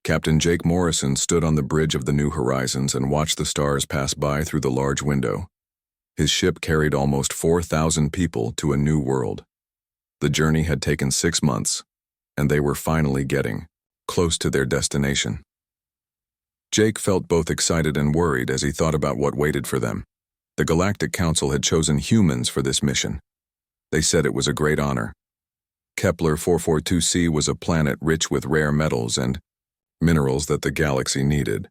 Captain Jake Morrison stood on the bridge of the New Horizons and watched the stars pass by through the large window. His ship carried almost 4,000 people to a new world. The journey had taken 6 months, and they were finally getting close to their destination. Jake felt both excited and worried as he thought about what waited for them. The Galactic Council had chosen humans for this mission. They said it was a great honor. Kepler 442c was a planet rich with rare metals and minerals that the galaxy needed.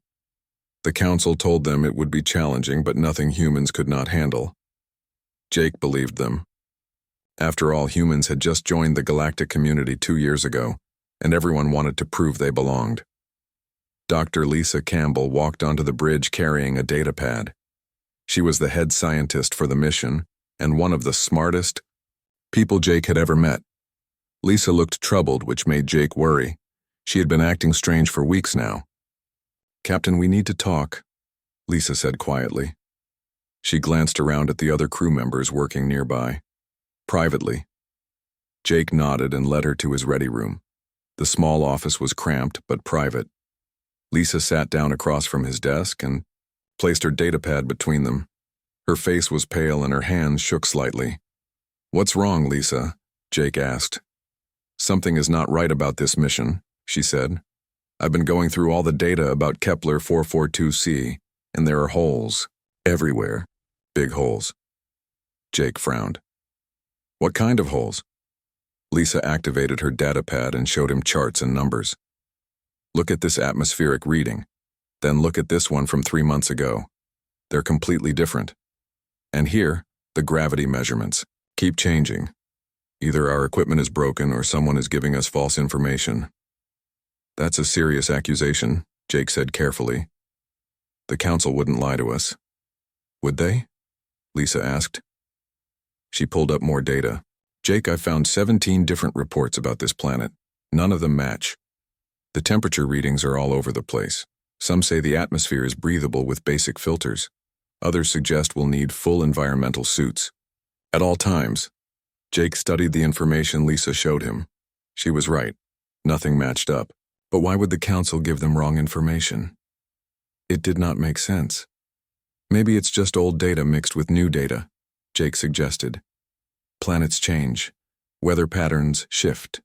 The Council told them it would be challenging, but nothing humans could not handle. Jake believed them. After all, humans had just joined the galactic community 2 years ago, and everyone wanted to prove they belonged. Dr. Lisa Campbell walked onto the bridge carrying a datapad. She was the head scientist for the mission and one of the smartest people Jake had ever met. Lisa looked troubled, which made Jake worry. She had been acting strange for weeks now. "Captain, we need to talk," Lisa said quietly. She glanced around at the other crew members working nearby. "Privately." Jake nodded and led her to his ready room. The small office was cramped but private. Lisa sat down across from his desk and placed her datapad between them. Her face was pale and her hands shook slightly. "What's wrong, Lisa?" Jake asked. "Something is not right about this mission," she said. "I've been going through all the data about Kepler 442c, and there are holes everywhere. Big holes." Jake frowned. "What kind of holes?" Lisa activated her datapad and showed him charts and numbers. "Look at this atmospheric reading. Then look at this one from 3 months ago. They're completely different. And here, the gravity measurements keep changing. Either our equipment is broken or someone is giving us false information." "That's a serious accusation," Jake said carefully. "The Council wouldn't lie to us." "Would they?" Lisa asked. She pulled up more data. "Jake, I found 17 different reports about this planet. None of them match. The temperature readings are all over the place. Some say the atmosphere is breathable with basic filters. Others suggest we'll need full environmental suits. At all times." Jake studied the information Lisa showed him. She was right. Nothing matched up. But why would the Council give them wrong information? It did not make sense. "Maybe it's just old data mixed with new data," Jake suggested. "Planets change. Weather patterns shift."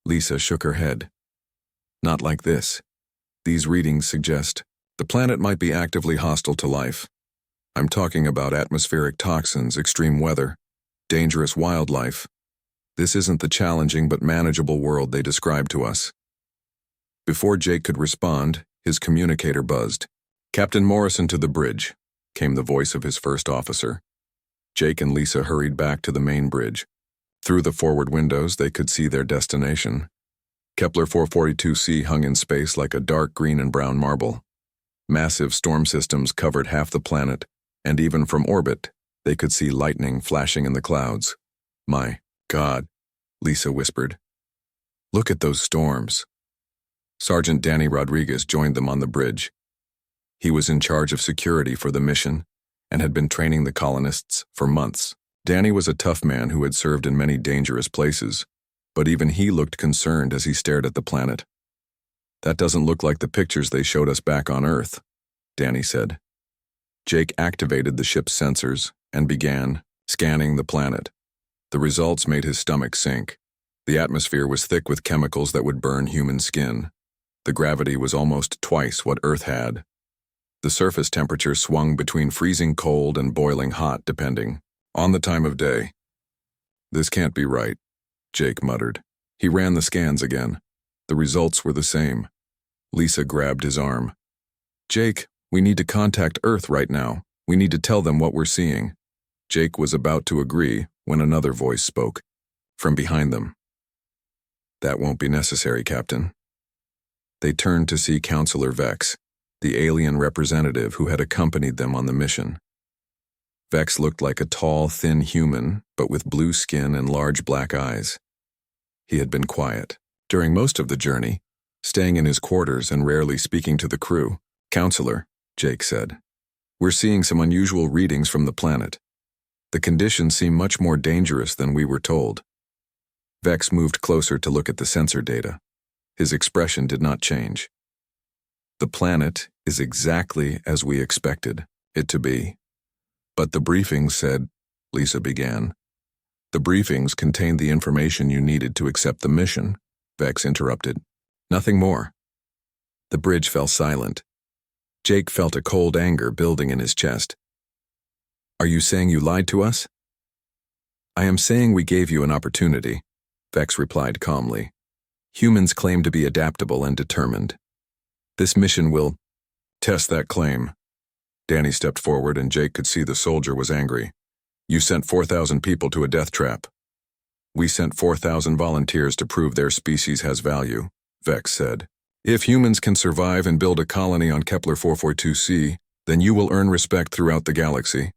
Lisa shook her head. "Not like this. These readings suggest the planet might be actively hostile to life. I'm talking about atmospheric toxins, extreme weather, dangerous wildlife. This isn't the challenging but manageable world they described to us." Before Jake could respond, his communicator buzzed. "Captain Morrison to the bridge," came the voice of his first officer. Jake and Lisa hurried back to the main bridge. Through the forward windows, they could see their destination. Kepler 442c hung in space like a dark green and brown marble. Massive storm systems covered half the planet, and even from orbit, they could see lightning flashing in the clouds. "My God," Lisa whispered. "Look at those storms." Sergeant Danny Rodriguez joined them on the bridge. He was in charge of security for the mission and had been training the colonists for months. Danny was a tough man who had served in many dangerous places, but even he looked concerned as he stared at the planet. "That doesn't look like the pictures they showed us back on Earth," Danny said. Jake activated the ship's sensors and began scanning the planet. The results made his stomach sink. The atmosphere was thick with chemicals that would burn human skin. The gravity was almost twice what Earth had. The surface temperature swung between freezing cold and boiling hot, depending on the time of day. "This can't be right," Jake muttered. He ran the scans again. The results were the same. Lisa grabbed his arm. "Jake, we need to contact Earth right now. We need to tell them what we're seeing." Jake was about to agree when another voice spoke from behind them. "That won't be necessary, Captain." They turned to see Counselor Vex, the alien representative who had accompanied them on the mission. Vex looked like a tall, thin human, but with blue skin and large black eyes. He had been quiet during most of the journey, staying in his quarters and rarely speaking to the crew. "Counselor," Jake said, "we're seeing some unusual readings from the planet. The conditions seem much more dangerous than we were told." Vex moved closer to look at the sensor data. His expression did not change. The planet is exactly as we expected it to be. But the briefings said, Lisa began. The briefings contained the information you needed to accept the mission, Vex interrupted. Nothing more. The bridge fell silent. Jake felt a cold anger building in his chest. Are you saying you lied to us? I am saying we gave you an opportunity, Vex replied calmly. Humans claim to be adaptable and determined. This mission will test that claim. Danny stepped forward and Jake could see the soldier was angry. You sent 4,000 people to a death trap. We sent 4,000 volunteers to prove their species has value, Vex said. If humans can survive and build a colony on Kepler 442c, then you will earn respect throughout the galaxy.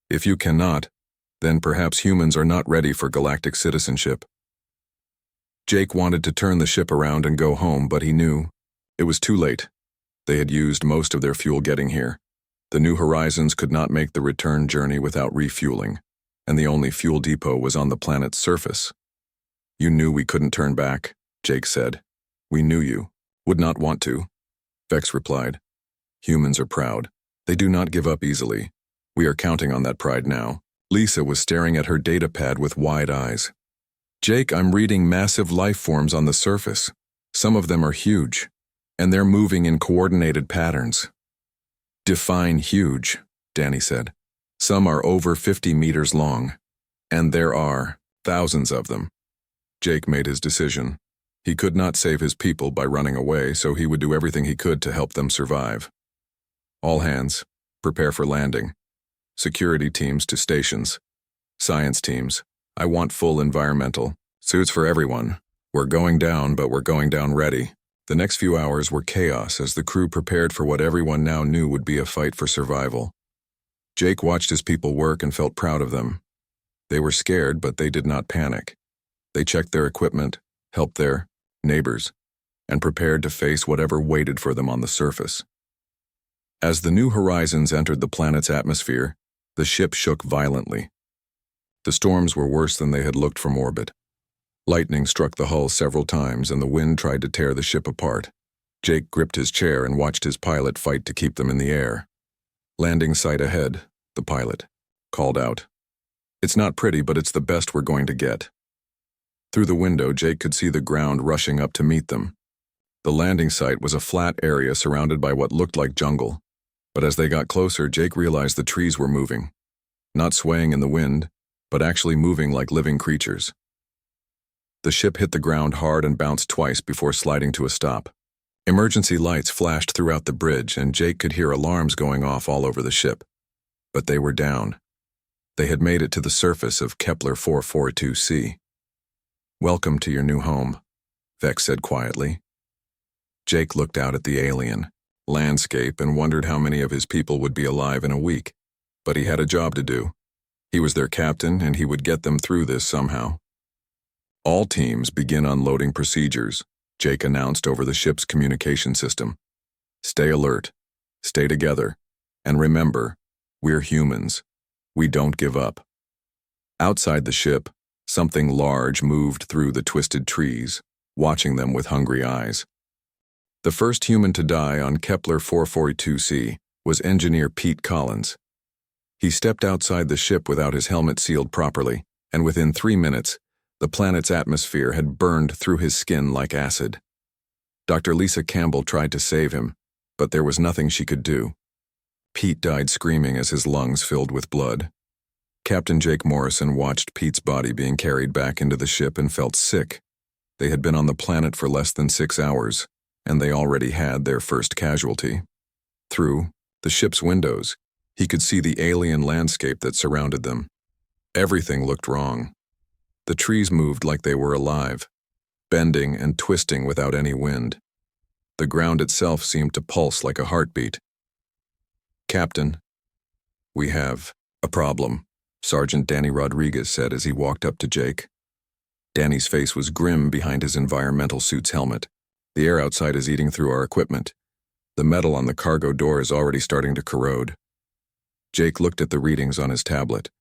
If you cannot, then perhaps humans are not ready for galactic citizenship. Jake wanted to turn the ship around and go home, but he knew it was too late. They had used most of their fuel getting here. The New Horizons could not make the return journey without refueling, and the only fuel depot was on the planet's surface. You knew we couldn't turn back, Jake said. We knew you would not want to, Vex replied. Humans are proud. They do not give up easily. We are counting on that pride now. Lisa was staring at her datapad with wide eyes. Jake, I'm reading massive life forms on the surface. Some of them are huge, and they're moving in coordinated patterns. Define huge, Danny said. Some are over 50 meters long, and there are thousands of them. Jake made his decision. He could not save his people by running away, so he would do everything he could to help them survive. All hands, prepare for landing. Security teams to stations. Science teams, I want full environmental. Suits for everyone. We're going down, but we're going down ready. The next few hours were chaos as the crew prepared for what everyone now knew would be a fight for survival. Jake watched his people work and felt proud of them. They were scared, but they did not panic. They checked their equipment, helped their neighbors, and prepared to face whatever waited for them on the surface. As the New Horizons entered the planet's atmosphere, the ship shook violently. The storms were worse than they had looked from orbit. Lightning struck the hull several times and the wind tried to tear the ship apart. Jake gripped his chair and watched his pilot fight to keep them in the air. Landing site ahead, the pilot called out. It's not pretty, but it's the best we're going to get. Through the window, Jake could see the ground rushing up to meet them. The landing site was a flat area surrounded by what looked like jungle. But as they got closer, Jake realized the trees were moving. Not swaying in the wind, but actually moving like living creatures. The ship hit the ground hard and bounced twice before sliding to a stop. Emergency lights flashed throughout the bridge and Jake could hear alarms going off all over the ship. But they were down. They had made it to the surface of Kepler 442c. Welcome to your new home, Vex said quietly. Jake looked out at the alien landscape and wondered how many of his people would be alive in a week. But he had a job to do. He was their captain and he would get them through this somehow. All teams begin unloading procedures, Jake announced over the ship's communication system. Stay alert, stay together, and remember, we're humans. We don't give up. Outside the ship, something large moved through the twisted trees, watching them with hungry eyes. The first human to die on Kepler 442c was engineer Pete Collins. He stepped outside the ship without his helmet sealed properly, and within 3 minutes, the planet's atmosphere had burned through his skin like acid. Dr. Lisa Campbell tried to save him, but there was nothing she could do. Pete died screaming as his lungs filled with blood. Captain Jake Morrison watched Pete's body being carried back into the ship and felt sick. They had been on the planet for less than 6 hours, and they already had their first casualty. Through the ship's windows, he could see the alien landscape that surrounded them. Everything looked wrong. The trees moved like they were alive, bending and twisting without any wind. The ground itself seemed to pulse like a heartbeat. Captain, we have a problem, Sergeant Danny Rodriguez said as he walked up to Jake. Danny's face was grim behind his environmental suit's helmet. The air outside is eating through our equipment. The metal on the cargo door is already starting to corrode. Jake looked at the readings on his tablet.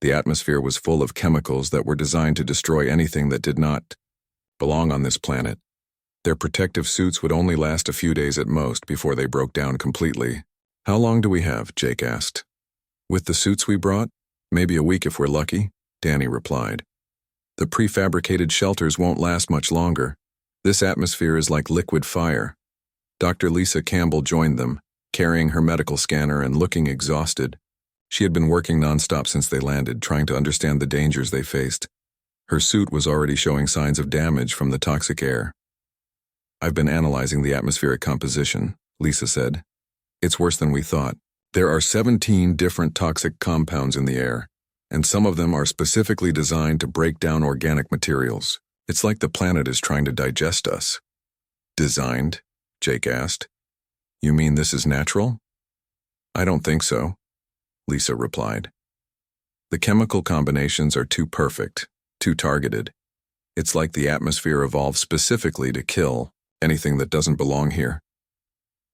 The atmosphere was full of chemicals that were designed to destroy anything that did not belong on this planet. Their protective suits would only last a few days at most before they broke down completely. "How long do we have?" Jake asked. "With the suits we brought? Maybe a week if we're lucky," Danny replied. "The prefabricated shelters won't last much longer. This atmosphere is like liquid fire." Dr. Lisa Campbell joined them, carrying her medical scanner and looking exhausted. She had been working nonstop since they landed, trying to understand the dangers they faced. Her suit was already showing signs of damage from the toxic air. "I've been analyzing the atmospheric composition," Lisa said. "It's worse than we thought. There are 17 different toxic compounds in the air, and some of them are specifically designed to break down organic materials. It's like the planet is trying to digest us." "Designed?" Jake asked. "You mean this is natural?" "I don't think so," Lisa replied. "The chemical combinations are too perfect, too targeted. It's like the atmosphere evolved specifically to kill anything that doesn't belong here."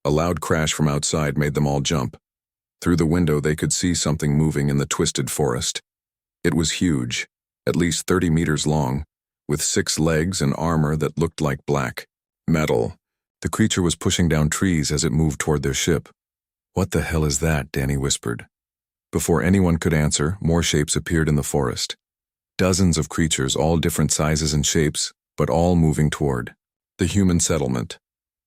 A loud crash from outside made them all jump. Through the window they could see something moving in the twisted forest. It was huge, at least 30 meters long, with 6 legs and armor that looked like black metal. The creature was pushing down trees as it moved toward their ship. "What the hell is that?" Danny whispered. Before anyone could answer, more shapes appeared in the forest. Dozens of creatures, all different sizes and shapes, but all moving toward the human settlement.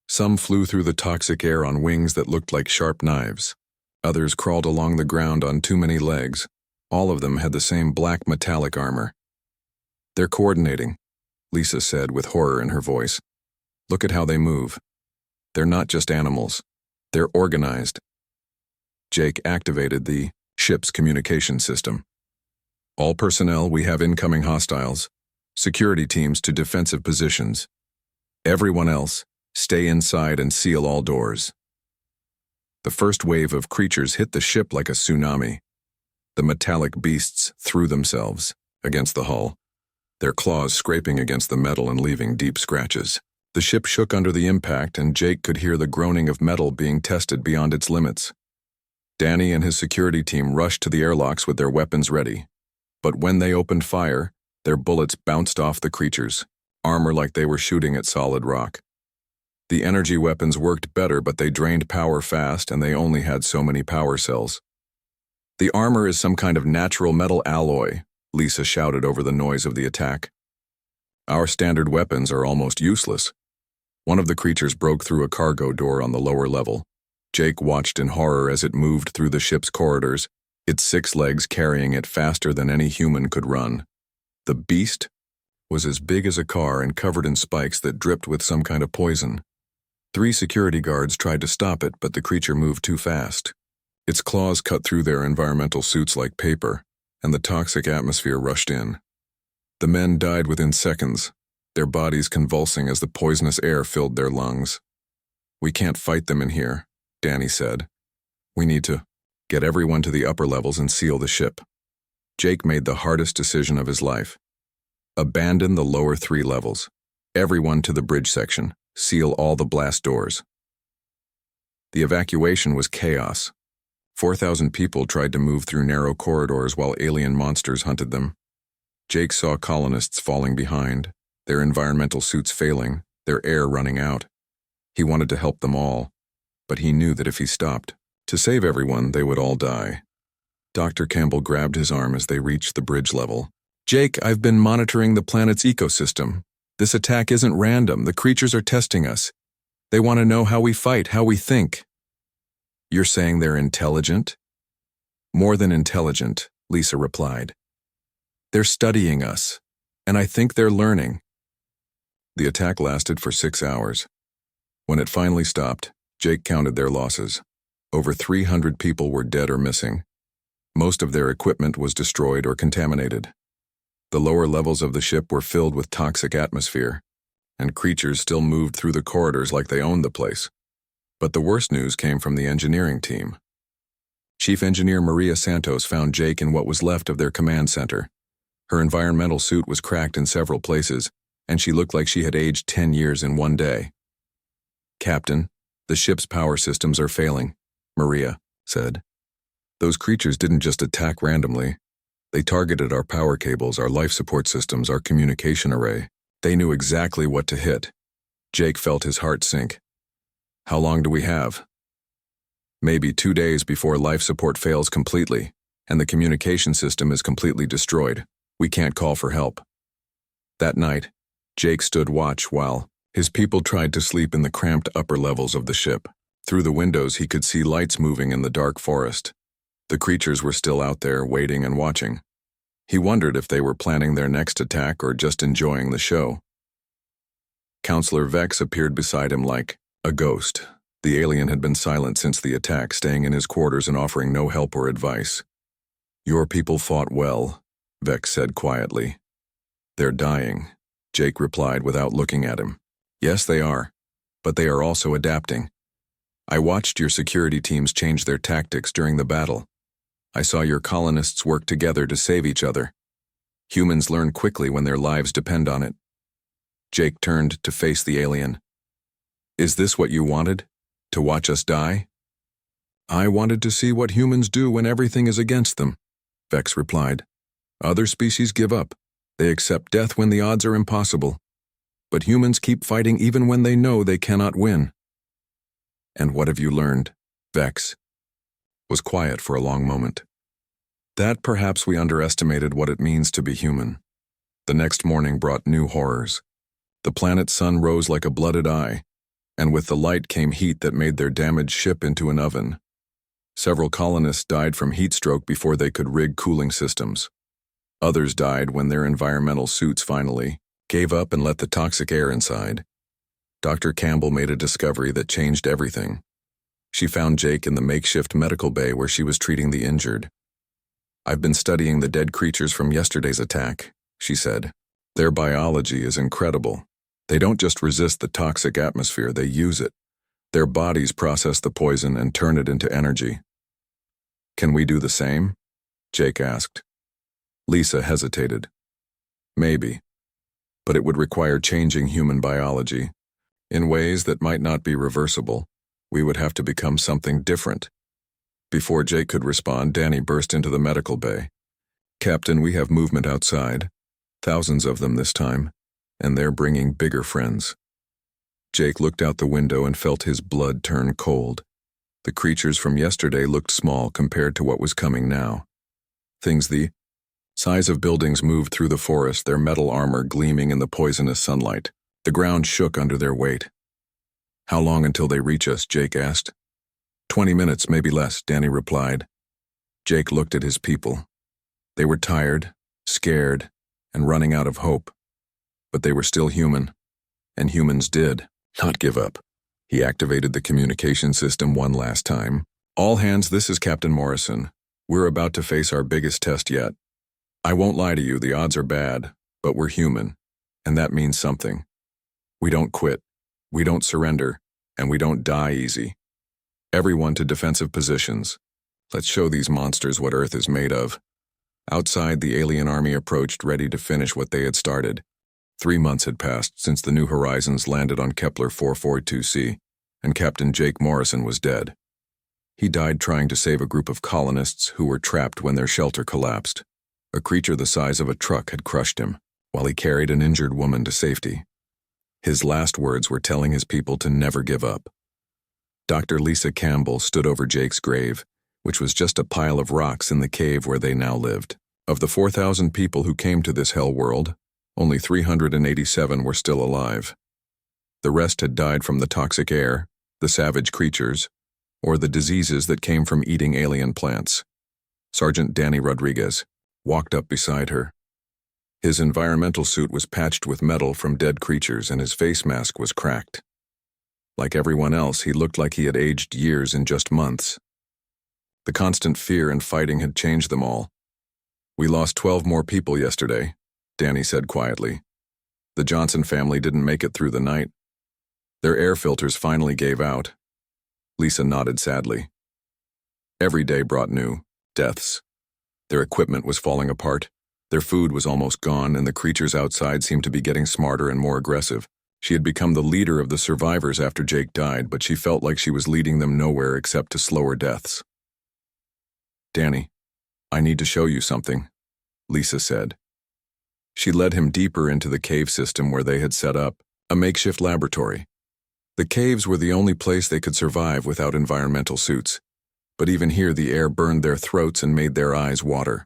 Some flew through the toxic air on wings that looked like sharp knives. Others crawled along the ground on too many legs. All of them had the same black metallic armor. "They're coordinating," Lisa said with horror in her voice. "Look at how they move. They're not just animals. They're organized." Jake activated the ship's communication system. "All personnel, we have incoming hostiles. Security teams to defensive positions. Everyone else, stay inside and seal all doors." The first wave of creatures hit the ship like a tsunami. The metallic beasts threw themselves against the hull, their claws scraping against the metal and leaving deep scratches. The ship shook under the impact, and Jake could hear the groaning of metal being tested beyond its limits. Danny and his security team rushed to the airlocks with their weapons ready. But when they opened fire, their bullets bounced off the creatures, armor like they were shooting at solid rock. The energy weapons worked better, but they drained power fast, and they only had so many power cells. "The armor is some kind of natural metal alloy," Lisa shouted over the noise of the attack. "Our standard weapons are almost useless." One of the creatures broke through a cargo door on the lower level. Jake watched in horror as it moved through the ship's corridors, its 6 legs carrying it faster than any human could run. The beast was as big as a car and covered in spikes that dripped with some kind of poison. 3 security guards tried to stop it, but the creature moved too fast. Its claws cut through their environmental suits like paper, and the toxic atmosphere rushed in. The men died within seconds, their bodies convulsing as the poisonous air filled their lungs. "We can't fight them in here," Danny said. "We need to get everyone to the upper levels and seal the ship." Jake made the hardest decision of his life. Abandon the lower 3 levels. Everyone to the bridge section. Seal all the blast doors. The evacuation was chaos. 4,000 people tried to move through narrow corridors while alien monsters hunted them. Jake saw colonists falling behind, their environmental suits failing, their air running out. He wanted to help them all, but he knew that if he stopped to save everyone, they would all die. Dr. Campbell grabbed his arm as they reached the bridge level. "Jake, I've been monitoring the planet's ecosystem. This attack isn't random. The creatures are testing us. They want to know how we fight, how we think." "You're saying they're intelligent?" "More than intelligent," Lisa replied. "They're studying us, and I think they're learning." The attack lasted for 6 hours. When it finally stopped, Jake counted their losses. Over 300 people were dead or missing. Most of their equipment was destroyed or contaminated. The lower levels of the ship were filled with toxic atmosphere, and creatures still moved through the corridors like they owned the place. But the worst news came from the engineering team. Chief Engineer Maria Santos found Jake in what was left of their command center. Her environmental suit was cracked in several places, and she looked like she had aged 10 years in one day. "Captain, the ship's power systems are failing," Maria said. "Those creatures didn't just attack randomly. They targeted our power cables, our life support systems, our communication array. They knew exactly what to hit." Jake felt his heart sink. How long do we have? Maybe 2 days before life support fails completely, and the communication system is completely destroyed. We can't call for help. That night, Jake stood watch while his people tried to sleep in the cramped upper levels of the ship. Through the windows he could see lights moving in the dark forest. The creatures were still out there, waiting and watching. He wondered if they were planning their next attack or just enjoying the show. Counselor Vex appeared beside him like a ghost. The alien had been silent since the attack, staying in his quarters and offering no help or advice. "Your people fought well," Vex said quietly. "They're dying," Jake replied without looking at him. "Yes, they are, but they are also adapting. I watched your security teams change their tactics during the battle. I saw your colonists work together to save each other. Humans learn quickly when their lives depend on it." Jake turned to face the alien. "Is this what you wanted? To watch us die?" "I wanted to see what humans do when everything is against them," Vex replied. "Other species give up. They accept death when the odds are impossible. But humans keep fighting even when they know they cannot win." "And what have you learned?" Vex was quiet for a long moment. "That perhaps we underestimated what it means to be human." The next morning brought new horrors. The planet's sun rose like a blooded eye, and with the light came heat that made their damaged ship into an oven. Several colonists died from heat stroke before they could rig cooling systems. Others died when their environmental suits finally gave up and let the toxic air inside. Dr. Campbell made a discovery that changed everything. She found Jake in the makeshift medical bay where she was treating the injured. "I've been studying the dead creatures from yesterday's attack," she said. "Their biology is incredible. They don't just resist the toxic atmosphere, they use it. Their bodies process the poison and turn it into energy." "Can we do the same?" Jake asked. Lisa hesitated. "Maybe, but it would require changing human biology. In ways that might not be reversible. We would have to become something different." Before Jake could respond, Danny burst into the medical bay. "Captain, we have movement outside. Thousands of them this time, and they're bringing bigger friends." Jake looked out the window and felt his blood turn cold. The creatures from yesterday looked small compared to what was coming now. Things the size of buildings moved through the forest, their metal armor gleaming in the poisonous sunlight. The ground shook under their weight. "How long until they reach us?" Jake asked. 20 minutes, maybe less," Danny replied. Jake looked at his people. They were tired, scared, and running out of hope. But they were still human, and humans did not give up. He activated the communication system one last time. "All hands, this is Captain Morrison. We're about to face our biggest test yet. I won't lie to you, the odds are bad, but we're human, and that means something. We don't quit, we don't surrender, and we don't die easy. Everyone to defensive positions. Let's show these monsters what Earth is made of." Outside, the alien army approached, ready to finish what they had started. 3 months had passed since the New Horizons landed on Kepler 442c, and Captain Jake Morrison was dead. He died trying to save a group of colonists who were trapped when their shelter collapsed. A creature the size of a truck had crushed him, while he carried an injured woman to safety. His last words were telling his people to never give up. Dr. Lisa Campbell stood over Jake's grave, which was just a pile of rocks in the cave where they now lived. Of the 4,000 people who came to this hell world, only 387 were still alive. The rest had died from the toxic air, the savage creatures, or the diseases that came from eating alien plants. Sergeant Danny Rodriguez walked up beside her. His environmental suit was patched with metal from dead creatures, and his face mask was cracked. Like everyone else, he looked like he had aged years in just months. The constant fear and fighting had changed them all. "We lost 12 more people yesterday," Danny said quietly. "The Johnson family didn't make it through the night. Their air filters finally gave out." Lisa nodded sadly. Every day brought new deaths. Their equipment was falling apart. Their food was almost gone, and the creatures outside seemed to be getting smarter and more aggressive. She had become the leader of the survivors after Jake died, but she felt like she was leading them nowhere except to slower deaths. "Danny, I need to show you something," Lisa said. She led him deeper into the cave system where they had set up, A makeshift laboratory. The caves were the only place they could survive without environmental suits. But even here the air burned their throats and made their eyes water.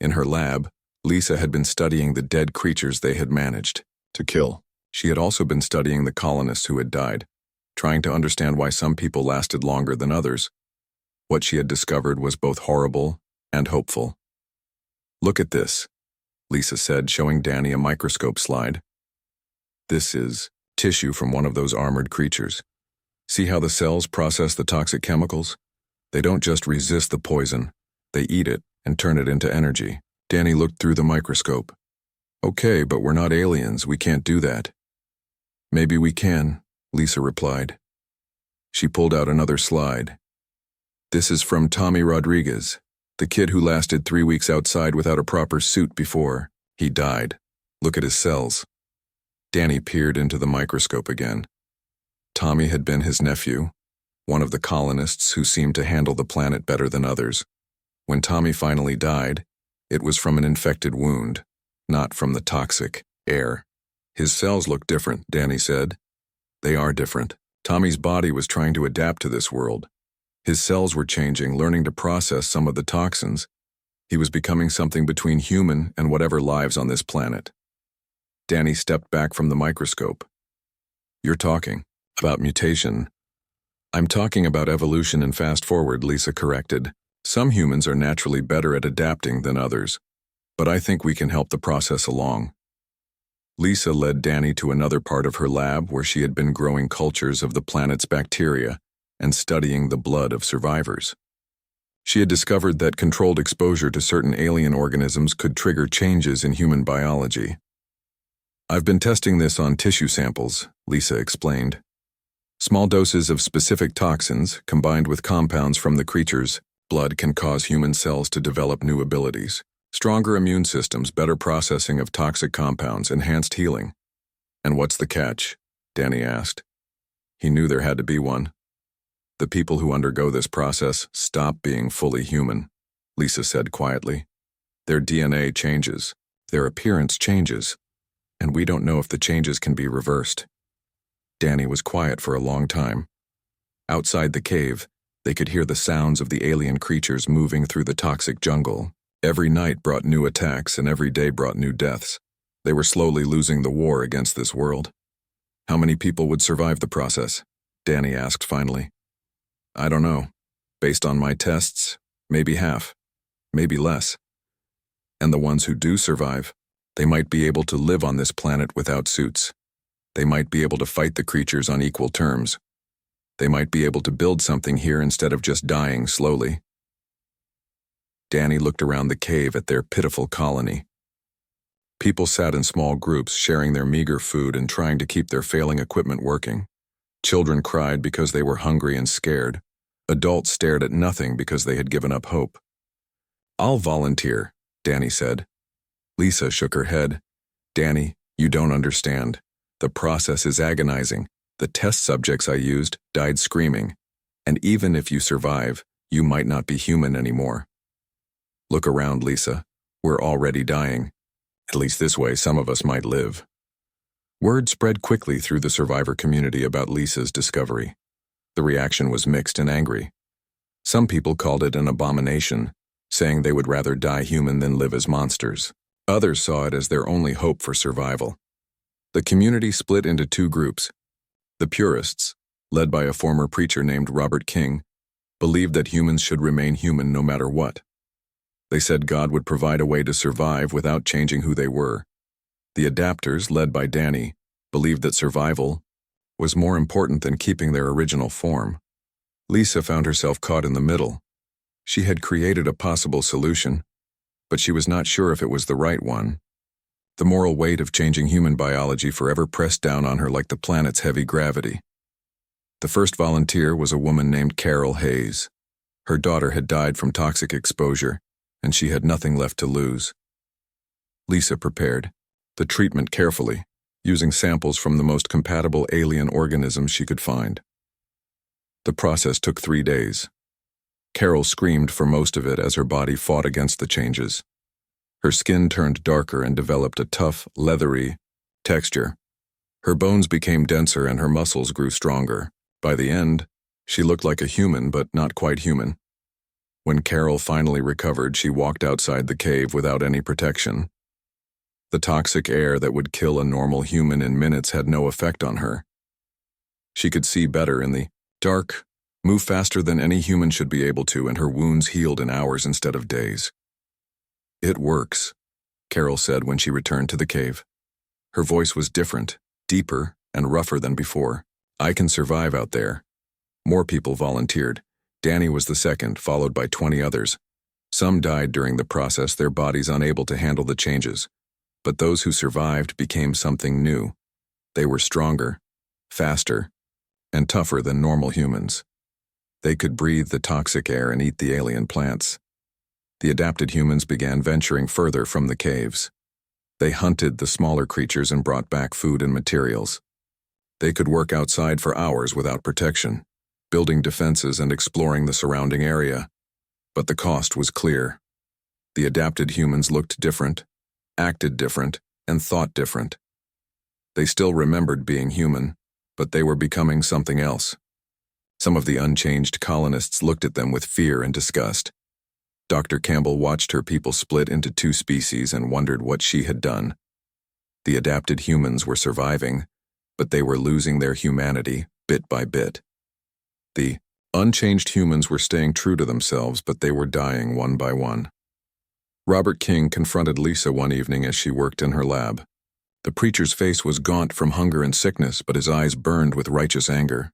In her lab, Lisa had been studying the dead creatures they had managed to kill. She had also been studying the colonists who had died, trying to understand why some people lasted longer than others. What she had discovered was both horrible and hopeful. "Look at this," Lisa said, showing Danny a microscope slide. "This is tissue from one of those armored creatures. See how the cells process the toxic chemicals? They don't just resist the poison, they eat it and turn it into energy." Danny looked through the microscope. "Okay, but we're not aliens, we can't do that." "Maybe we can," Lisa replied. She pulled out another slide. "This is from Tommy Rodriguez, the kid who lasted 3 weeks outside without a proper suit before he died. Look at his cells." Danny peered into the microscope again. Tommy had been his nephew, one of the colonists who seemed to handle the planet better than others. When Tommy finally died, it was from an infected wound, not from the toxic air. "His cells look different," Danny said. "They are different. Tommy's body was trying to adapt to this world. His cells were changing, learning to process some of the toxins. He was becoming something between human and whatever lives on this planet." Danny stepped back from the microscope. "You're talking about mutation." "I'm talking about evolution and fast forward," Lisa corrected. "Some humans are naturally better at adapting than others, but I think we can help the process along." Lisa led Danny to another part of her lab where she had been growing cultures of the planet's bacteria and studying the blood of survivors. She had discovered that controlled exposure to certain alien organisms could trigger changes in human biology. "I've been testing this on tissue samples," Lisa explained. "Small doses of specific toxins, combined with compounds from the creature's blood, can cause human cells to develop new abilities. Stronger immune systems, better processing of toxic compounds, enhanced healing." "And what's the catch?" Danny asked. He knew there had to be one. "The people who undergo this process stop being fully human," Lisa said quietly. "Their DNA changes, their appearance changes, and we don't know if the changes can be reversed." Danny was quiet for a long time. Outside the cave, they could hear the sounds of the alien creatures moving through the toxic jungle. Every night brought new attacks and every day brought new deaths. They were slowly losing the war against this world. "How many people would survive the process?" Danny asked finally. "I don't know. Based on my tests, maybe half, maybe less. And the ones who do survive, they might be able to live on this planet without suits. They might be able to fight the creatures on equal terms. They might be able to build something here instead of just dying slowly." Danny looked around the cave at their pitiful colony. People sat in small groups, sharing their meager food and trying to keep their failing equipment working. Children cried because they were hungry and scared. Adults stared at nothing because they had given up hope. "I'll volunteer," Danny said. Lisa shook her head. "Danny, you don't understand. The process is agonizing. The test subjects I used died screaming. And even if you survive, you might not be human anymore." "Look around, Lisa. We're already dying. At least this way some of us might live." Word spread quickly through the survivor community about Lisa's discovery. The reaction was mixed and angry. Some people called it an abomination, saying they would rather die human than live as monsters. Others saw it as their only hope for survival. The community split into two groups. The purists, led by a former preacher named Robert King, believed that humans should remain human no matter what. They said God would provide a way to survive without changing who they were. The adapters, led by Danny, believed that survival was more important than keeping their original form. Lisa found herself caught in the middle. She had created a possible solution, but she was not sure if it was the right one. The moral weight of changing human biology forever pressed down on her like the planet's heavy gravity. The first volunteer was a woman named Carol Hayes. Her daughter had died from toxic exposure, and she had nothing left to lose. Lisa prepared the treatment carefully, using samples from the most compatible alien organisms she could find. The process took 3 days. Carol screamed for most of it as her body fought against the changes. Her skin turned darker and developed a tough, leathery texture. Her bones became denser and her muscles grew stronger. By the end, she looked like a human, but not quite human. When Carol finally recovered, she walked outside the cave without any protection. The toxic air that would kill a normal human in minutes had no effect on her. She could see better in the dark, move faster than any human should be able to, and her wounds healed in hours instead of days. "It works," Carol said when she returned to the cave. Her voice was different, deeper, and rougher than before. "I can survive out there." More people volunteered. Danny was the second, followed by 20 others. Some died during the process, their bodies unable to handle the changes. But those who survived became something new. They were stronger, faster, and tougher than normal humans. They could breathe the toxic air and eat the alien plants. The adapted humans began venturing further from the caves. They hunted the smaller creatures and brought back food and materials. They could work outside for hours without protection, building defenses and exploring the surrounding area. But the cost was clear. The adapted humans looked different, acted different, and thought different. They still remembered being human, but they were becoming something else. Some of the unchanged colonists looked at them with fear and disgust. Dr. Campbell watched her people split into two species and wondered what she had done. The adapted humans were surviving, but they were losing their humanity bit by bit. The unchanged humans were staying true to themselves, but they were dying one by one. Robert King confronted Lisa one evening as she worked in her lab. The preacher's face was gaunt from hunger and sickness, but his eyes burned with righteous anger.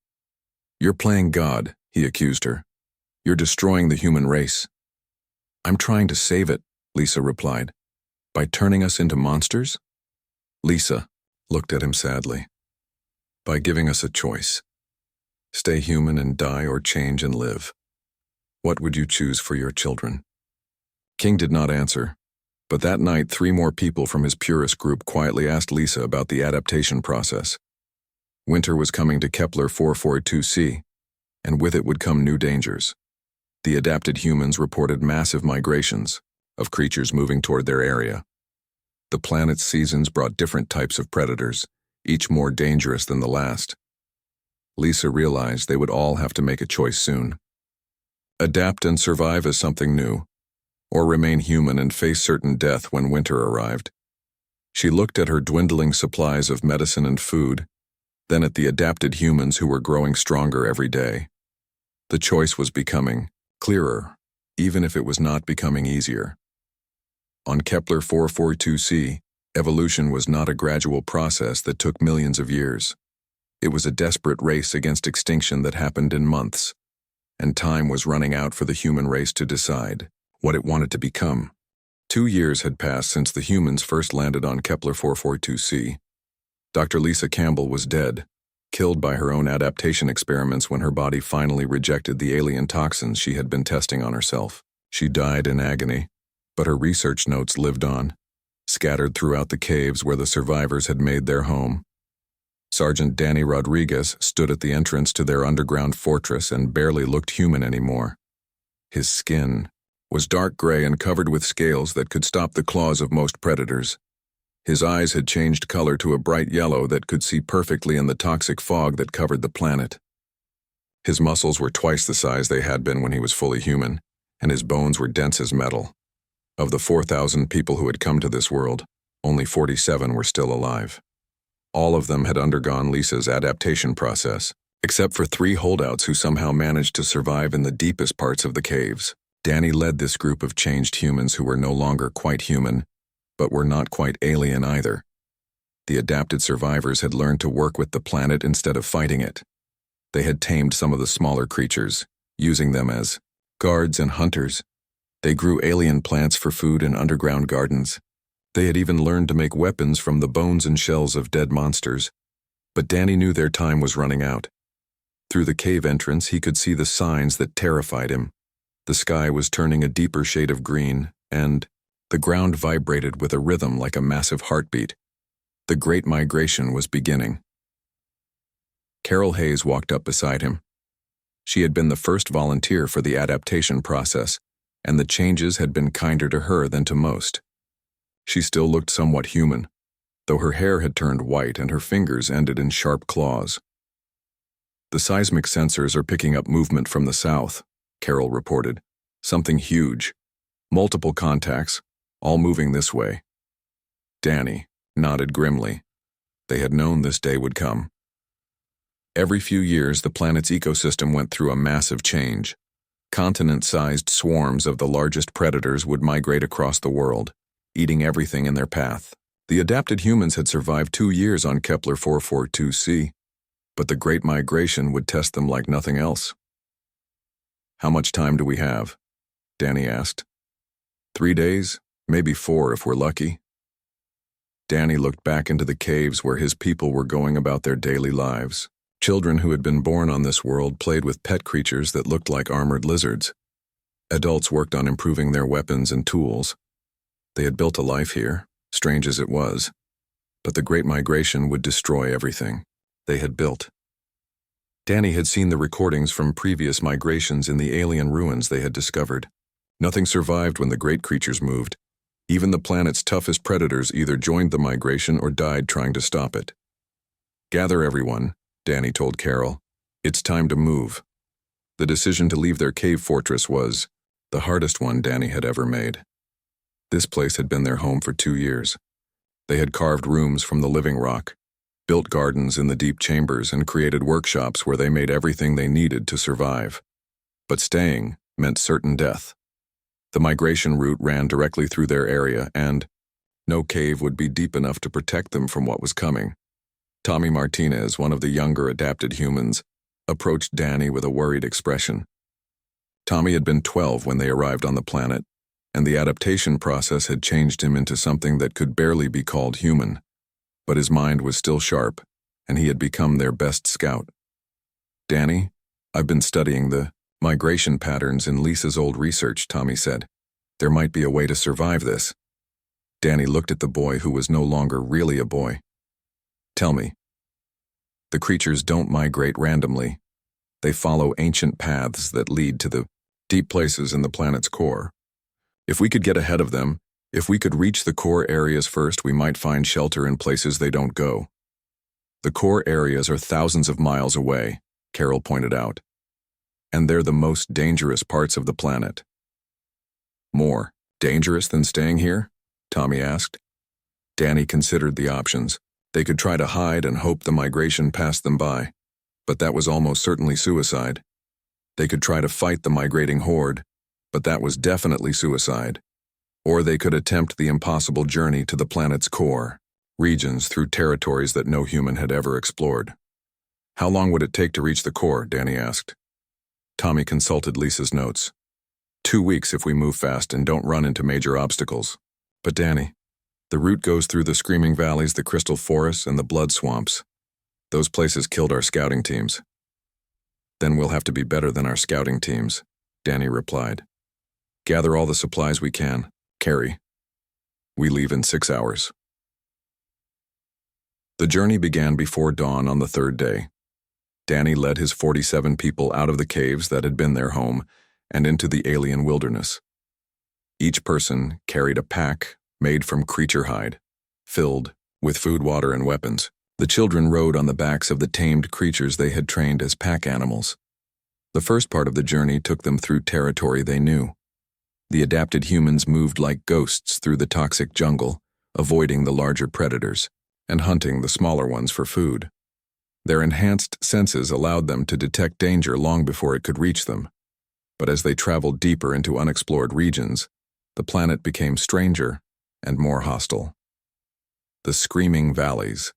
"You're playing God," he accused her. "You're destroying the human race." "I'm trying to save it," Lisa replied. "By turning us into monsters?" Lisa looked at him sadly. "By giving us a choice. Stay human and die, or change and live. What would you choose for your children?" King did not answer, but that night 3 more people from his purist group quietly asked Lisa about the adaptation process. Winter was coming to Kepler 442c, and with it would come new dangers. The adapted humans reported massive migrations of creatures moving toward their area. The planet's seasons brought different types of predators, each more dangerous than the last. Lisa realized they would all have to make a choice soon. Adapt and survive as something new, or remain human and face certain death when winter arrived. She looked at her dwindling supplies of medicine and food, then at the adapted humans who were growing stronger every day. The choice was becoming clearer, even if it was not becoming easier. On Kepler 442c, evolution was not a gradual process that took millions of years. It was a desperate race against extinction that happened in months, and time was running out for the human race to decide what it wanted to become. 2 years had passed since the humans first landed on Kepler 442c. Dr. Lisa Campbell was dead, killed by her own adaptation experiments when her body finally rejected the alien toxins she had been testing on herself. She died in agony, but her research notes lived on, scattered throughout the caves where the survivors had made their home. Sergeant Danny Rodriguez stood at the entrance to their underground fortress and barely looked human anymore. His skin was dark gray and covered with scales that could stop the claws of most predators. His eyes had changed color to a bright yellow that could see perfectly in the toxic fog that covered the planet. His muscles were twice the size they had been when he was fully human, and his bones were dense as metal. Of the 4,000 people who had come to this world, only 47 were still alive. All of them had undergone Lisa's adaptation process, except for 3 holdouts who somehow managed to survive in the deepest parts of the caves. Danny led this group of changed humans who were no longer quite human, but were not quite alien either. The adapted survivors had learned to work with the planet instead of fighting it. They had tamed some of the smaller creatures, using them as guards and hunters. They grew alien plants for food in underground gardens. They had even learned to make weapons from the bones and shells of dead monsters. But Danny knew their time was running out. Through the cave entrance, he could see the signs that terrified him. The sky was turning a deeper shade of green, and the ground vibrated with a rhythm like a massive heartbeat. The Great Migration was beginning. Carol Hayes walked up beside him. She had been the first volunteer for the adaptation process, and the changes had been kinder to her than to most. She still looked somewhat human, though her hair had turned white and her fingers ended in sharp claws. "The seismic sensors are picking up movement from the south," Carol reported. "Something huge. Multiple contacts, all moving this way." Danny nodded grimly. They had known this day would come. Every few years, the planet's ecosystem went through a massive change. Continent-sized swarms of the largest predators would migrate across the world, eating everything in their path. The adapted humans had survived 2 years on Kepler 442c, but the Great Migration would test them like nothing else. "How much time do we have?" Danny asked. 3 days, maybe 4 if we're lucky." Danny looked back into the caves where his people were going about their daily lives. Children who had been born on this world played with pet creatures that looked like armored lizards. Adults worked on improving their weapons and tools. They had built a life here, strange as it was, but the Great Migration would destroy everything they had built. Danny had seen the recordings from previous migrations in the alien ruins they had discovered. Nothing survived when the great creatures moved. Even the planet's toughest predators either joined the migration or died trying to stop it. "Gather everyone," Danny told Carol. "It's time to move." The decision to leave their cave fortress was the hardest one Danny had ever made. This place had been their home for 2 years. They had carved rooms from the living rock, built gardens in the deep chambers, and created workshops where they made everything they needed to survive. But staying meant certain death. The migration route ran directly through their area, and no cave would be deep enough to protect them from what was coming. Tommy Martinez, one of the younger adapted humans, approached Danny with a worried expression. Tommy had been 12 when they arrived on the planet, and the adaptation process had changed him into something that could barely be called human. But his mind was still sharp, and he had become their best scout. "Danny, I've been studying the migration patterns in Lisa's old research," Tommy said. "There might be a way to survive this." Danny looked at the boy who was no longer really a boy. "Tell me." "The creatures don't migrate randomly. They follow ancient paths that lead to the deep places in the planet's core. If we could get ahead of them, if we could reach the core areas first, we might find shelter in places they don't go." "The core areas are thousands of miles away," Carol pointed out. "And they're the most dangerous parts of the planet." "More dangerous than staying here?" Tommy asked. Danny considered the options. They could try to hide and hope the migration passed them by, but that was almost certainly suicide. They could try to fight the migrating horde, but that was definitely suicide. Or they could attempt the impossible journey to the planet's core, regions through territories that no human had ever explored. "How long would it take to reach the core?" Danny asked. Tommy consulted Lisa's notes. 2 weeks if we move fast and don't run into major obstacles." "But Danny, the route goes through the Screaming Valleys, the Crystal Forests, and the Blood Swamps. Those places killed our scouting teams." "Then we'll have to be better than our scouting teams," Danny replied. "Gather all the supplies we can. Carry. We leave in 6 hours." The journey began before dawn on the 3rd day. Danny led his 47 people out of the caves that had been their home and into the alien wilderness. Each person carried a pack made from creature hide, filled with food, water, and weapons. The children rode on the backs of the tamed creatures they had trained as pack animals. The first part of the journey took them through territory they knew. The adapted humans moved like ghosts through the toxic jungle, avoiding the larger predators and hunting the smaller ones for food. Their enhanced senses allowed them to detect danger long before it could reach them. But as they traveled deeper into unexplored regions, the planet became stranger and more hostile. The Screaming Valleys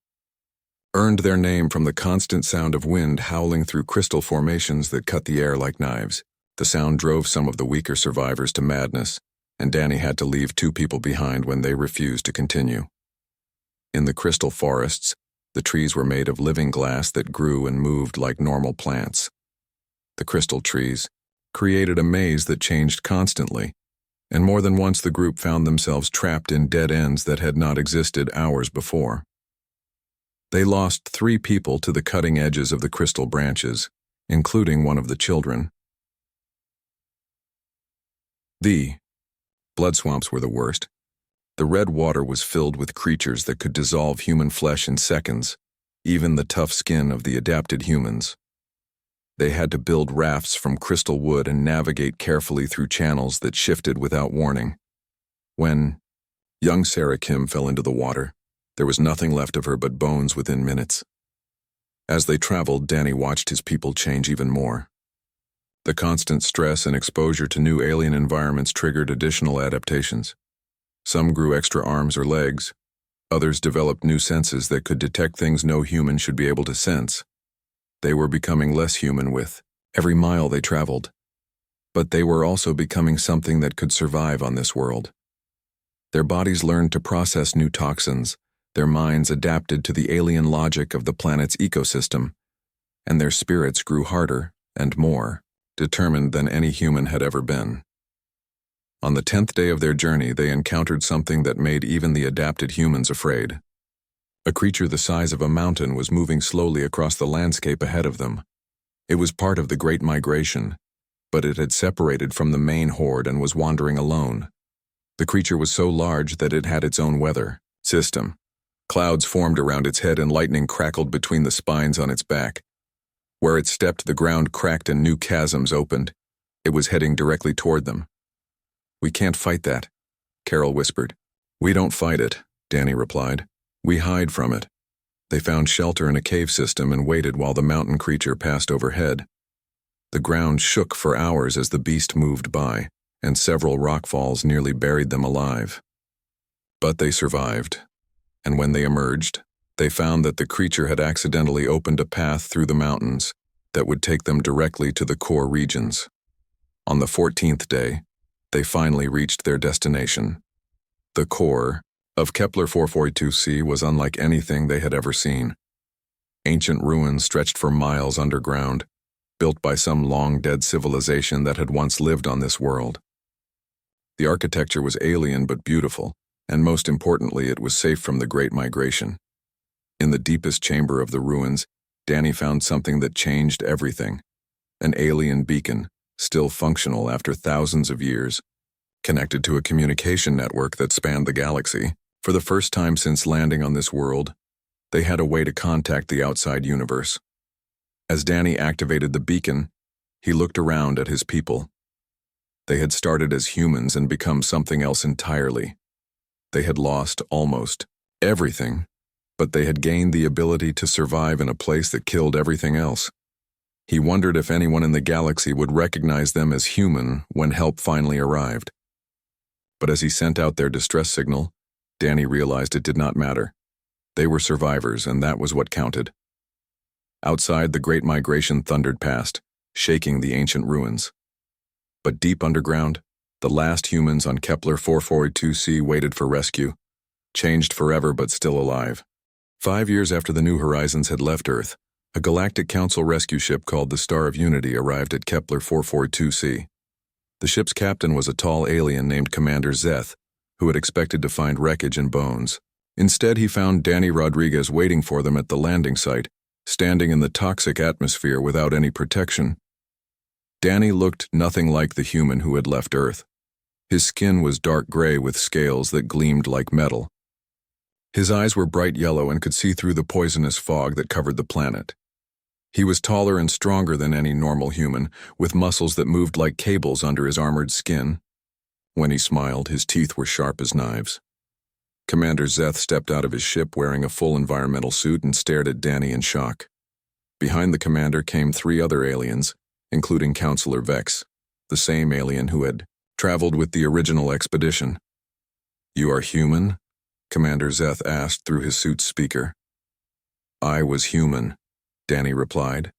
earned their name from the constant sound of wind howling through crystal formations that cut the air like knives. The sound drove some of the weaker survivors to madness, and Danny had to leave 2 people behind when they refused to continue. In the crystal forests, the trees were made of living glass that grew and moved like normal plants. The crystal trees created a maze that changed constantly, and more than once the group found themselves trapped in dead ends that had not existed hours before. They lost 3 people to the cutting edges of the crystal branches, including one of the children. The blood swamps were the worst. The red water was filled with creatures that could dissolve human flesh in seconds, even the tough skin of the adapted humans. They had to build rafts from crystal wood and navigate carefully through channels that shifted without warning. When young Sarah Kim fell into the water, there was nothing left of her but bones within minutes. As they traveled, Danny watched his people change even more. The constant stress and exposure to new alien environments triggered additional adaptations. Some grew extra arms or legs. Others developed new senses that could detect things no human should be able to sense. They were becoming less human with every mile they traveled. But they were also becoming something that could survive on this world. Their bodies learned to process new toxins, their minds adapted to the alien logic of the planet's ecosystem, and their spirits grew harder and more determined than any human had ever been. On the 10th day of their journey, they encountered something that made even the adapted humans afraid. A creature the size of a mountain was moving slowly across the landscape ahead of them. It was part of the Great Migration, but it had separated from the main horde and was wandering alone. The creature was so large that it had its own weather system. Clouds formed around its head and lightning crackled between the spines on its back. Where it stepped, the ground cracked and new chasms opened. It was heading directly toward them. "We can't fight that," Carol whispered. "We don't fight it," Danny replied. "We hide from it." They found shelter in a cave system and waited while the mountain creature passed overhead. The ground shook for hours as the beast moved by, and several rockfalls nearly buried them alive. But they survived, and when they emerged, they found that the creature had accidentally opened a path through the mountains that would take them directly to the core regions. On the 14th day, they finally reached their destination. The core of Kepler 442c was unlike anything they had ever seen. Ancient ruins stretched for miles underground, built by some long-dead civilization that had once lived on this world. The architecture was alien but beautiful, and most importantly, it was safe from the Great Migration. In the deepest chamber of the ruins, Danny found something that changed everything. An alien beacon, still functional after thousands of years, connected to a communication network that spanned the galaxy. For the first time since landing on this world, they had a way to contact the outside universe. As Danny activated the beacon, he looked around at his people. They had started as humans and become something else entirely. They had lost almost everything, but they had gained the ability to survive in a place that killed everything else. He wondered if anyone in the galaxy would recognize them as human when help finally arrived. But as he sent out their distress signal, Danny realized it did not matter. They were survivors, and that was what counted. Outside, the Great Migration thundered past, shaking the ancient ruins. But deep underground, the last humans on Kepler 442c waited for rescue, changed forever but still alive. 5 years after the New Horizons had left Earth, a Galactic Council rescue ship called the Star of Unity arrived at Kepler 442c. The ship's captain was a tall alien named Commander Zeth, who had expected to find wreckage and bones. Instead, he found Danny Rodriguez waiting for them at the landing site, standing in the toxic atmosphere without any protection. Danny looked nothing like the human who had left Earth. His skin was dark gray with scales that gleamed like metal. His eyes were bright yellow and could see through the poisonous fog that covered the planet. He was taller and stronger than any normal human, with muscles that moved like cables under his armored skin. When he smiled, his teeth were sharp as knives. Commander Zeth stepped out of his ship wearing a full environmental suit and stared at Danny in shock. Behind the commander came 3 other aliens, including Counselor Vex, the same alien who had traveled with the original expedition. "You are human?" Commander Zeth asked through his suit's speaker. "I was human," Danny replied.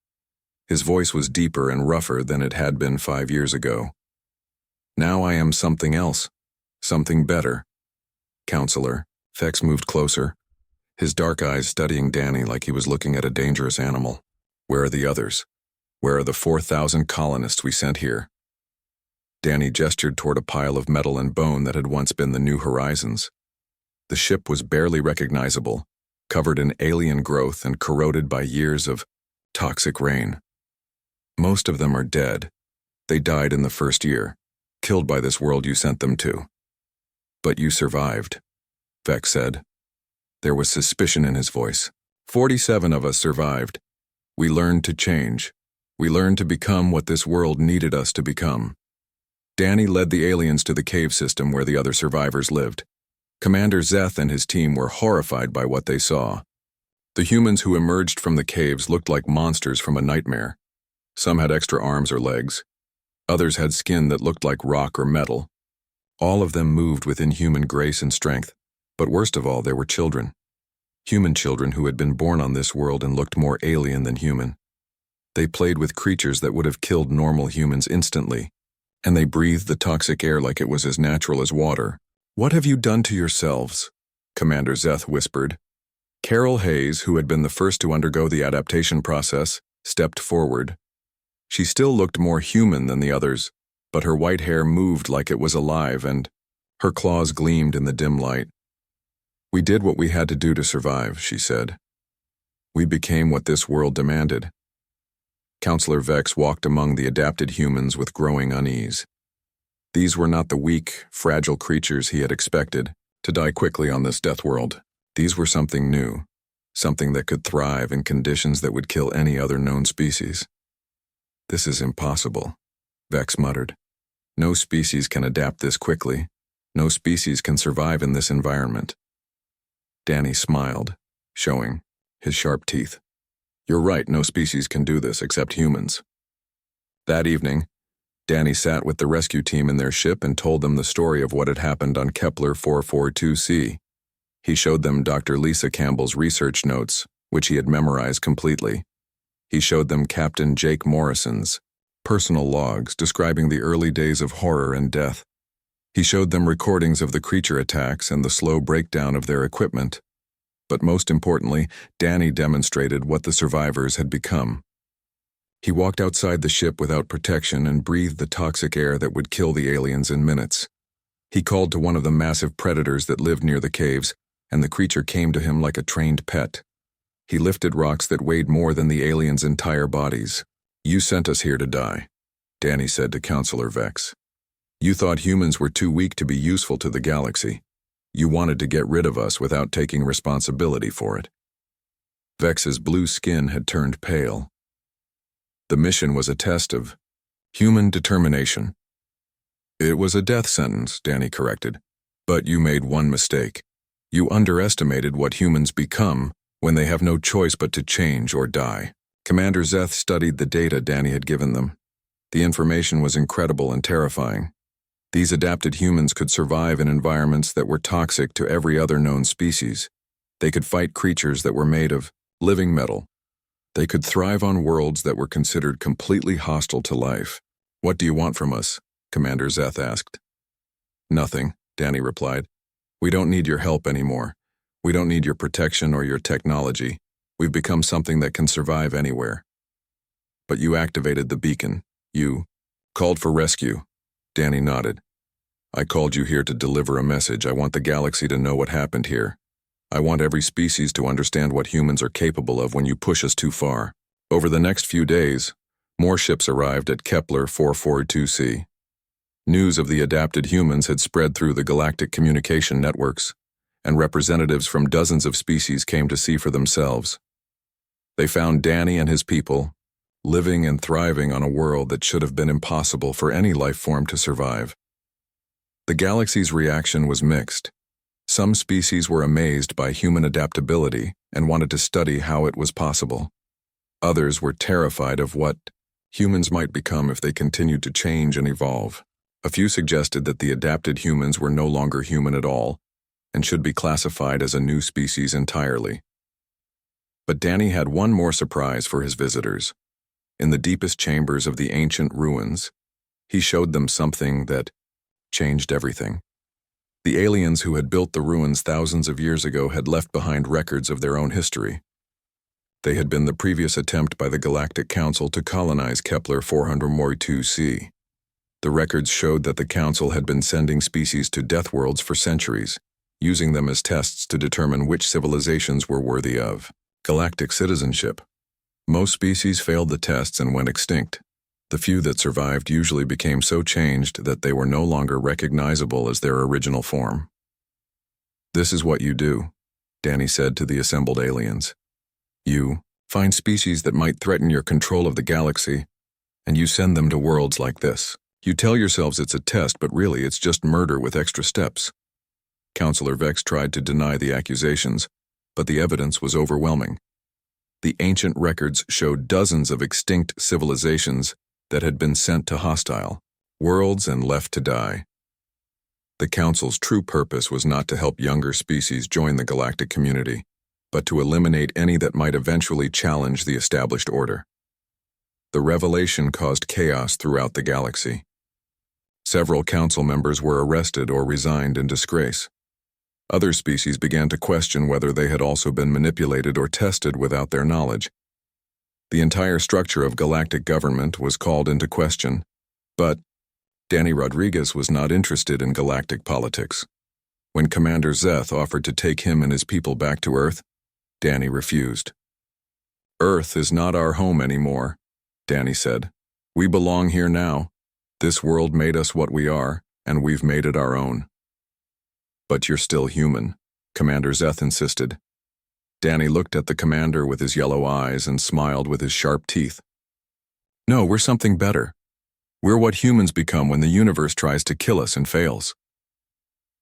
His voice was deeper and rougher than it had been 5 years ago. "Now I am something else, something better." "Counselor," Vex moved closer, his dark eyes studying Danny like he was looking at a dangerous animal. "Where are the others? Where are the 4,000 colonists we sent here?" Danny gestured toward a pile of metal and bone that had once been the New Horizons. The ship was barely recognizable, covered in alien growth and corroded by years of toxic rain. "Most of them are dead. They died in the first year, killed by this world you sent them to. But you survived," Vex said. There was suspicion in his voice. 47 of us survived. We learned to change. We learned to become what this world needed us to become. Danny led the aliens to the cave system where the other survivors lived. Commander Zeth and his team were horrified by what they saw. The humans who emerged from the caves looked like monsters from a nightmare. Some had extra arms or legs. Others had skin that looked like rock or metal. All of them moved with inhuman grace and strength, but worst of all, they were children. Human children who had been born on this world and looked more alien than human. They played with creatures that would have killed normal humans instantly, and they breathed the toxic air like it was as natural as water. What have you done to yourselves? Commander Zeth whispered. Carol Hayes, who had been the first to undergo the adaptation process, stepped forward. She still looked more human than the others, but her white hair moved like it was alive and her claws gleamed in the dim light. We did what we had to do to survive, she said. We became what this world demanded. Counselor Vex walked among the adapted humans with growing unease. These were not the weak, fragile creatures he had expected to die quickly on this death world. These were something new, something that could thrive in conditions that would kill any other known species. This is impossible, Vex muttered. No species can adapt this quickly. No species can survive in this environment. Danny smiled, showing his sharp teeth. You're right, no species can do this except humans. That evening, Danny sat with the rescue team in their ship and told them the story of what had happened on Kepler 442c. He showed them Dr. Lisa Campbell's research notes, which he had memorized completely. He showed them Captain Jake Morrison's personal logs describing the early days of horror and death. He showed them recordings of the creature attacks and the slow breakdown of their equipment. But most importantly, Danny demonstrated what the survivors had become. He walked outside the ship without protection and breathed the toxic air that would kill the aliens in minutes. He called to one of the massive predators that lived near the caves, and the creature came to him like a trained pet. He lifted rocks that weighed more than the aliens' entire bodies. You sent us here to die, Danny said to Counselor Vex. You thought humans were too weak to be useful to the galaxy. You wanted to get rid of us without taking responsibility for it. Vex's blue skin had turned pale. The mission was a test of human determination. It was a death sentence, Danny corrected. But you made one mistake. You underestimated what humans become when they have no choice but to change or die. Commander Zeth studied the data Danny had given them. The information was incredible and terrifying. These adapted humans could survive in environments that were toxic to every other known species. They could fight creatures that were made of living metal. They could thrive on worlds that were considered completely hostile to life. What do you want from us? Commander Zeth asked. Nothing, Danny replied. We don't need your help anymore. We don't need your protection or your technology. We've become something that can survive anywhere. But you activated the beacon. You called for rescue. Danny nodded. I called you here to deliver a message. I want the galaxy to know what happened here. I want every species to understand what humans are capable of when you push us too far. Over the next few days, more ships arrived at Kepler 442c. News of the adapted humans had spread through the galactic communication networks, and representatives from dozens of species came to see for themselves. They found Danny and his people living and thriving on a world that should have been impossible for any life form to survive. The galaxy's reaction was mixed. Some species were amazed by human adaptability and wanted to study how it was possible. Others were terrified of what humans might become if they continued to change and evolve. A few suggested that the adapted humans were no longer human at all and should be classified as a new species entirely. But Danny had one more surprise for his visitors. In the deepest chambers of the ancient ruins, he showed them something that changed everything. The aliens who had built the ruins thousands of years ago had left behind records of their own history. They had been the previous attempt by the Galactic Council to colonize Kepler 442c. The records showed that the Council had been sending species to Deathworlds for centuries, using them as tests to determine which civilizations were worthy of galactic citizenship. Most species failed the tests and went extinct. The few that survived usually became so changed that they were no longer recognizable as their original form. This is what you do, Danny said to the assembled aliens. You find species that might threaten your control of the galaxy, and you send them to worlds like this. You tell yourselves it's a test, but really it's just murder with extra steps. Counselor Vex tried to deny the accusations, but the evidence was overwhelming. The ancient records showed dozens of extinct civilizations that had been sent to hostile worlds and left to die. The Council's true purpose was not to help younger species join the galactic community, but to eliminate any that might eventually challenge the established order. The revelation caused chaos throughout the galaxy. Several council members were arrested or resigned in disgrace. Other species began to question whether they had also been manipulated or tested without their knowledge. The entire structure of galactic government was called into question, but Danny Rodriguez was not interested in galactic politics. When Commander Zeth offered to take him and his people back to Earth, Danny refused. "Earth is not our home anymore," Danny said. "We belong here now. This world made us what we are, and we've made it our own." "But you're still human," Commander Zeth insisted. Danny looked at the commander with his yellow eyes and smiled with his sharp teeth. "No, we're something better. We're what humans become when the universe tries to kill us and fails."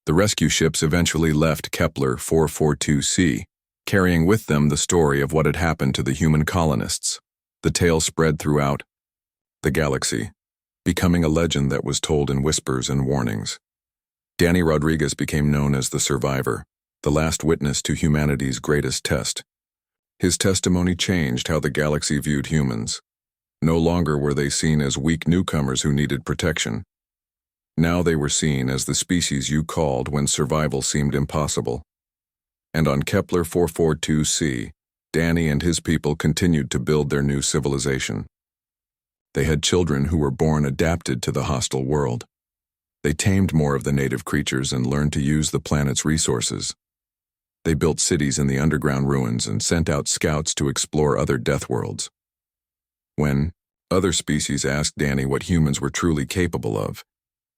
The rescue ships eventually left Kepler 442c, carrying with them the story of what had happened to the human colonists. The tale spread throughout the galaxy, becoming a legend that was told in whispers and warnings. Danny Rodriguez became known as the survivor, the last witness to humanity's greatest test. His testimony changed how the galaxy viewed humans. No longer were they seen as weak newcomers who needed protection. Now they were seen as the species you called when survival seemed impossible. And on Kepler 442c, Danny and his people continued to build their new civilization. They had children who were born adapted to the hostile world. They tamed more of the native creatures and learned to use the planet's resources. They built cities in the underground ruins and sent out scouts to explore other Deathworlds. When other species asked Danny what humans were truly capable of,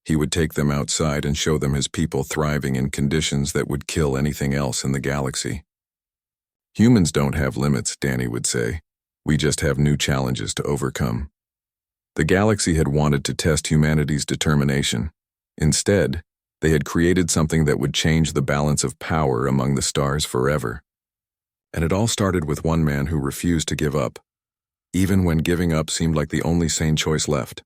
he would take them outside and show them his people thriving in conditions that would kill anything else in the galaxy. "Humans don't have limits," Danny would say. "We just have new challenges to overcome." The galaxy had wanted to test humanity's determination. Instead, they had created something that would change the balance of power among the stars forever. And it all started with one man who refused to give up, even when giving up seemed like the only sane choice left.